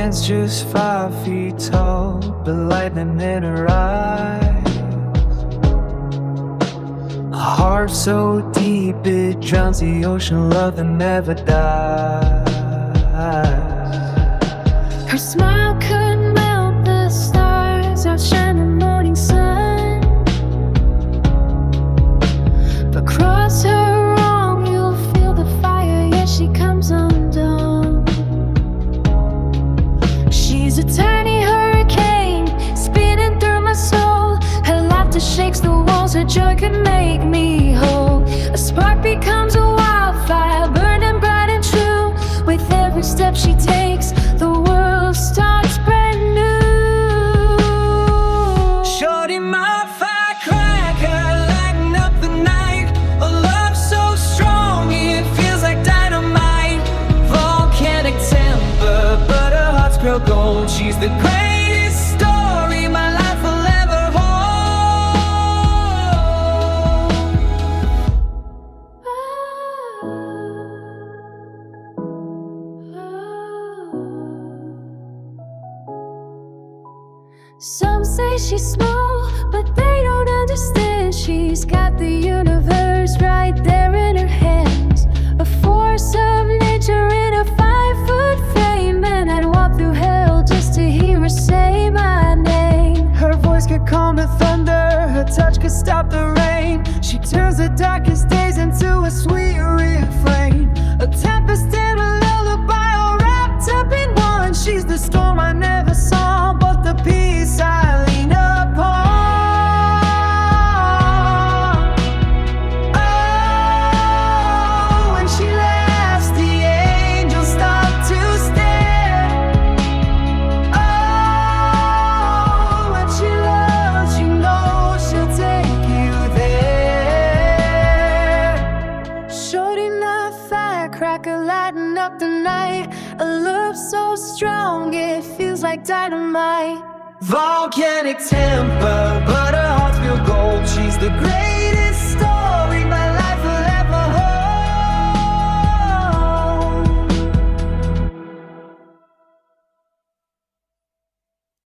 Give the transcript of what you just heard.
stands just 5 feet tall, but lightning in her eyes. A heart so deep it drowns the ocean, love that never dies. Her smile could melt the stars, outshine the morning sun. But cross her wrong, you'll feel the fire, yeah, she comes undone. She's a tiny hurricane, spinning through my soul. Her laughter shakes the walls, her joy could make me whole. A spark becomes a wildfire, burning bright and true. With every step she takes, the world starts brand new. Shorty my firecracker, lighting up the night. A love so strong, it feels like dynamite. Volcanic temper, but her heart's pure gold. She's the greatest story my life will ever Some say she's small, but they don't understand. She's got the universe right there in her hands. A force of nature in a 5-foot frame, and I'd walk through hell just to hear her say my name. Her voice could calm the thunder, her touch could stop the rain. She turns the darkest days into a sweet refrain. A tempest and a lullaby all wrapped up in one. She's the storm I never saw, but the peace I lean upon. Oh, when she laughs, the angels stop to stare. Oh, when she loves, you know she'll take you there. Shorty my firecracker, lighting up the night. A love so strong, it feels like dynamite. Volcanic temper, but